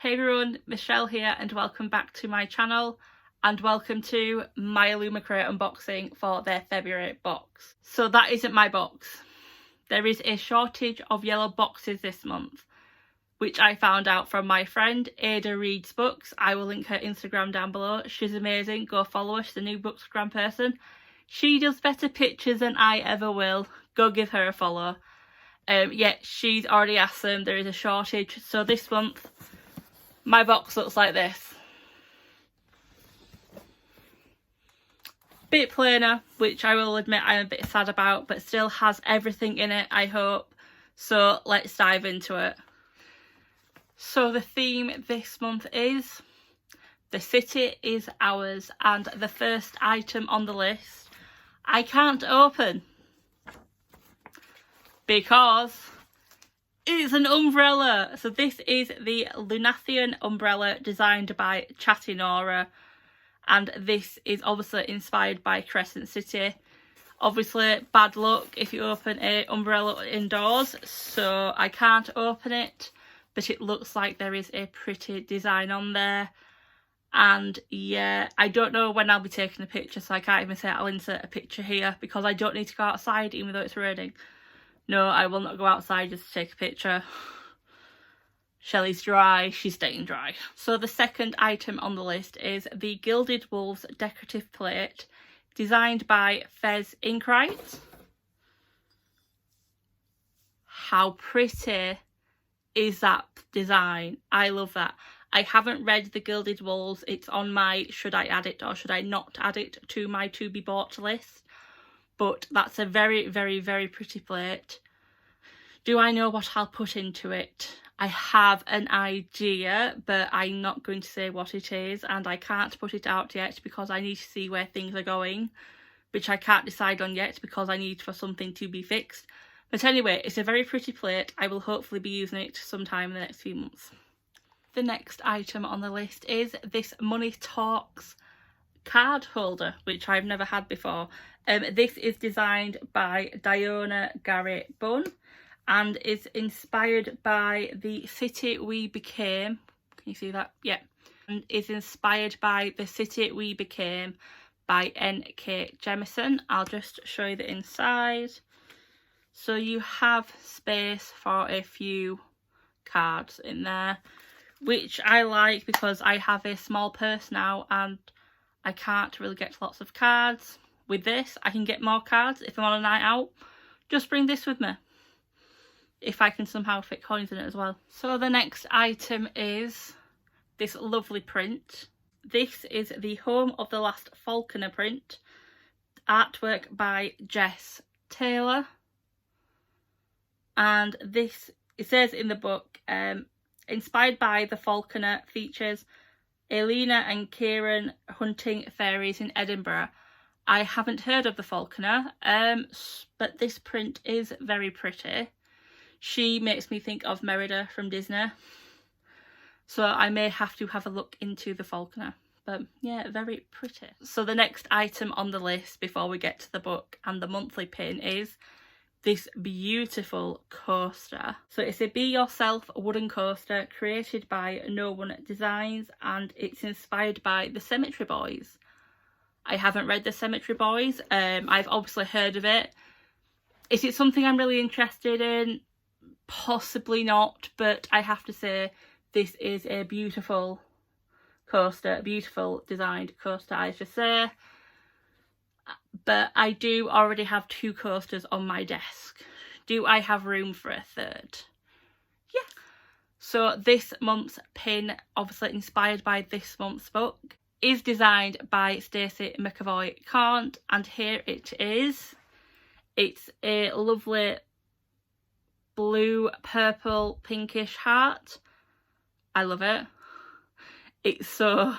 Hey everyone, Michelle here and welcome back to my channel and welcome to my Illumicrate unboxing for their February box. So that isn't my box. There is a shortage of yellow boxes this month, which I found out from my friend Ada Reads Books. I will link her Instagram down below. She's amazing, go follow her, she's a new Bookstagram person. She does better pictures than I ever will. Go give her a follow. Yeah, she's already asked them, there is a shortage, so this month my box looks like this. Bit plainer, which I will admit I'm a bit sad about, but still has everything in it, I hope. So let's dive into it. So the theme this month is The City is Ours, and the first item on the list I can't open because it's an umbrella. So this is the Lunathian Umbrella designed by Chatty Nora, and this is obviously inspired by Crescent City. Obviously bad luck if you open a umbrella indoors, so I can't open it, but it looks like there is a pretty design on there. And yeah, I don't know when I'll be taking a picture, so I can't even say I'll insert a picture here because I don't need to go outside even though it's raining. No, I will not go outside just to take a picture. Shelley's dry, she's staying dry. So the second item on the list is the Gilded Wolves decorative plate designed by Fez Inkwright. How pretty is that design? I love that. I haven't read the Gilded Wolves. It's on my should I add it or should I not add it to my to be bought list. But that's a very, very, very pretty plate. Do I know what I'll put into it? I have an idea, but I'm not going to say what it is, and I can't put it out yet because I need to see where things are going, which I can't decide on yet because I need for something to be fixed. But anyway, it's a very pretty plate. I will hopefully be using it sometime in the next few months. The next item on the list is this Money Talks card holder, which I've never had before. This is designed by Diona Gary Bunn and is inspired by the city we became. Can you see that? Yeah. And is inspired by The City We Became by N.K. Jemisin. I'll just show you the inside. So you have space for a few cards in there, which I like because I have a small purse now and I can't really get lots of cards. With this, I can get more cards if I'm on a night out. Just bring this with me, if I can somehow fit coins in it as well. So the next item is this lovely print. This is the Home of the Last Falconer print. Artwork by Jess Taylor. And this, it says in the book, inspired by the Falconer, features Elena and Kieran hunting fairies in Edinburgh. I haven't heard of the Falconer, but this print is very pretty. She makes me think of Merida from Disney, so I may have to have a look into the Falconer. But yeah, very pretty. So the next item on the list before we get to the book and the monthly pin is this beautiful coaster. So it's a Be Yourself wooden coaster created by No One Designs, and it's inspired by The Cemetery Boys. I haven't read The Cemetery Boys. I've obviously heard of it. Is it something I'm really interested in? Possibly not, but I have to say this is a beautiful coaster, a beautiful designed coaster, I should say. But I do already have 2 coasters on my desk. Do I have room for a third? Yeah. So this month's pin, obviously inspired by this month's book, is designed by Stacey McAvoy-Cant, and here it is. It's a lovely blue, purple, pinkish heart. I love it. It's so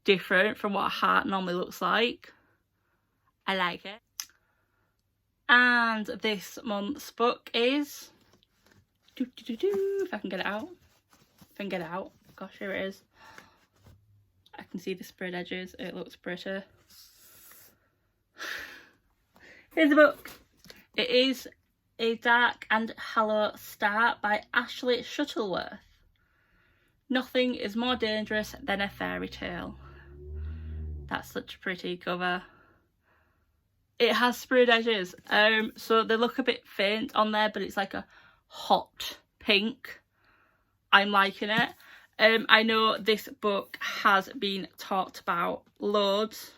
different from what a heart normally looks like. I like it. And this month's book is... if I can get it out. If I can get it out. Gosh, here it is. I can see the spread edges. It looks pretty. Here's the book. It is A Dark and Hollow Star by Ashley Shuttleworth. Nothing is more dangerous than a fairy tale. That's such a pretty cover. It has sprayed edges, so they look a bit faint on there, but it's like a hot pink. I'm liking it. I know this book has been talked about loads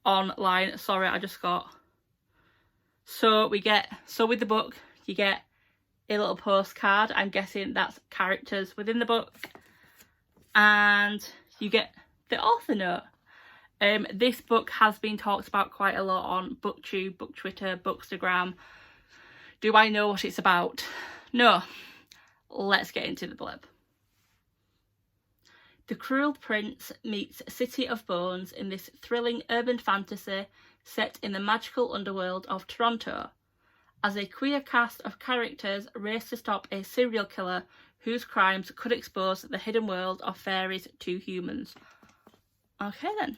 online. Sorry, I just got... So with the book, you get a little postcard. I'm guessing that's characters within the book. And you get the author note. This book has been talked about quite a lot on BookTube, BookTwitter, Bookstagram. Do I know what it's about? No. Let's get into the blurb. The Cruel Prince meets City of Bones in this thrilling urban fantasy set in the magical underworld of Toronto, as a queer cast of characters race to stop a serial killer whose crimes could expose the hidden world of fairies to humans. Okay then.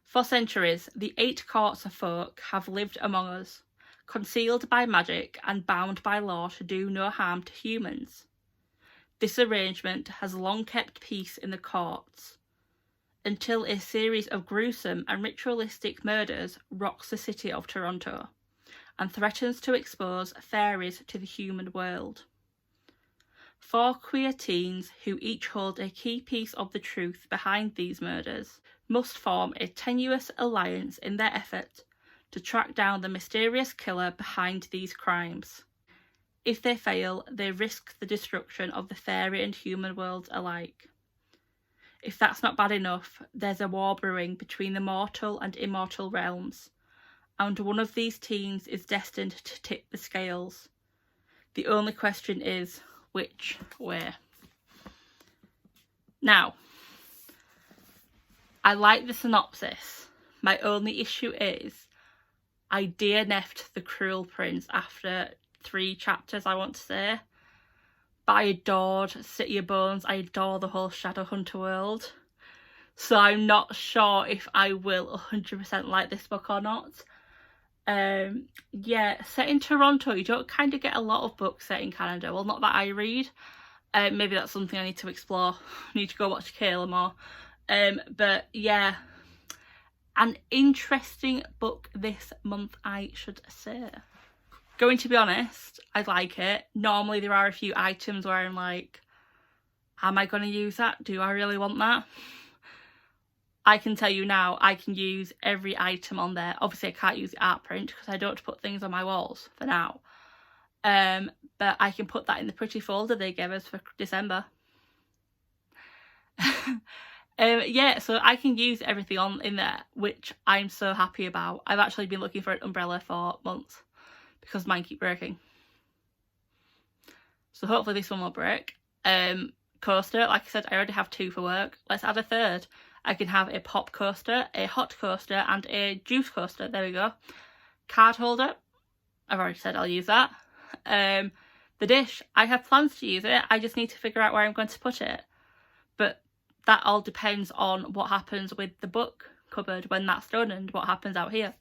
For centuries, the 8 courts of folk have lived among us, concealed by magic and bound by law to do no harm to humans. This arrangement has long kept peace in the courts, until a series of gruesome and ritualistic murders rocks the city of Toronto, and threatens to expose fairies to the human world. 4 queer teens, who each hold a key piece of the truth behind these murders, must form a tenuous alliance in their effort to track down the mysterious killer behind these crimes. If they fail, they risk the destruction of the fairy and human worlds alike. If that's not bad enough, there's a war brewing between the mortal and immortal realms, and one of these teens is destined to tip the scales. The only question is, which way? Now, I like the synopsis. My only issue is I DNF'd The Cruel Prince after 3 chapters, I want to say. But I adored City of Bones. I adore the whole Shadowhunter world. So I'm not sure if I will 100% like this book or not. Yeah, set in Toronto, you don't kind of get a lot of books set in Canada. Well, not that I read. Maybe that's something I need to explore. I need to go watch Kayla more. But yeah, an interesting book this month, I should say. Going to be honest, I like it. Normally there are a few items where I'm like, am I going to use that? Do I really want that? I can tell you now, I can use every item on there. Obviously I can't use the art print because I don't put things on my walls for now. But I can put that in the pretty folder they gave us for December. Yeah, so I can use everything in there, which I'm so happy about. I've actually been looking for an umbrella for months because mine keep breaking. So hopefully this one will break. Coaster, like I said, I already have 2 for work. Let's add a 3rd. I can have a pop coaster, a hot coaster, and a juice coaster. There we go. Card holder. I've already said I'll use that. The dish. I have plans to use it. I just need to figure out where I'm going to put it. But that all depends on what happens with the book cupboard when that's done and what happens out here.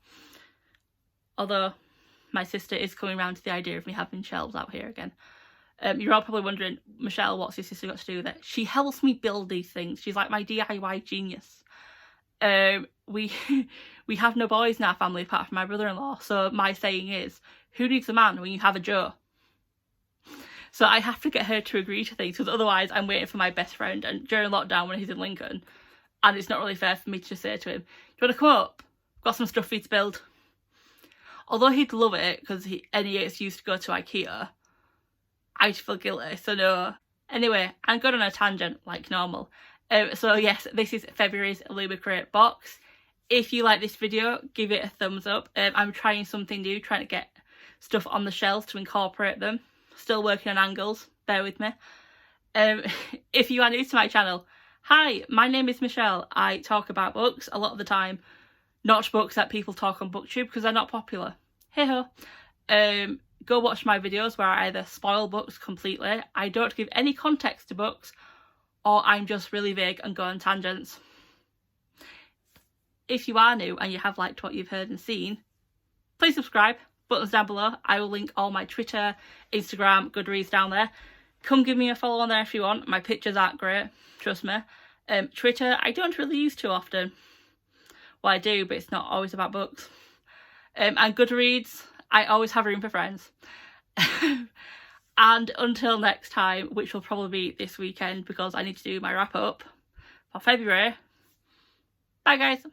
Although my sister is coming around to the idea of me having shelves out here again. You're all probably wondering, Michelle, what's your sister got to do with it? She helps me build these things. She's like my DIY genius. We have no boys in our family apart from my brother-in-law. So my saying is, who needs a man when you have a Joe? So I have to get her to agree to things because otherwise I'm waiting for my best friend. And during lockdown when he's in Lincoln, and it's not really fair for me to just say to him, do you want to come up? Got some stuff for you to build. Although he'd love it because he used to go to IKEA, I feel guilty, so no. Anyway, I'm going on a tangent like normal. So yes, this is February's Illumicrate box. If you like this video, give it a thumbs up. I'm trying something new, trying to get stuff on the shelves to incorporate them. Still working on angles, bear with me. If you are new to my channel, hi, my name is Michelle. I talk about books a lot of the time. Not books that people talk on BookTube because they're not popular. Hey ho. Go watch my videos where I either spoil books completely, I don't give any context to books, or I'm just really vague and go on tangents. If you are new and you have liked what you've heard and seen, please subscribe. Buttons down below. I will link all my Twitter, Instagram, Goodreads down there. Come give me a follow on there if you want. My pictures aren't great, trust me. Twitter, I don't really use too often. Well, I do, but it's not always about books. And Goodreads, I always have room for friends. And until next time, which will probably be this weekend because I need to do my wrap up for February. Bye guys.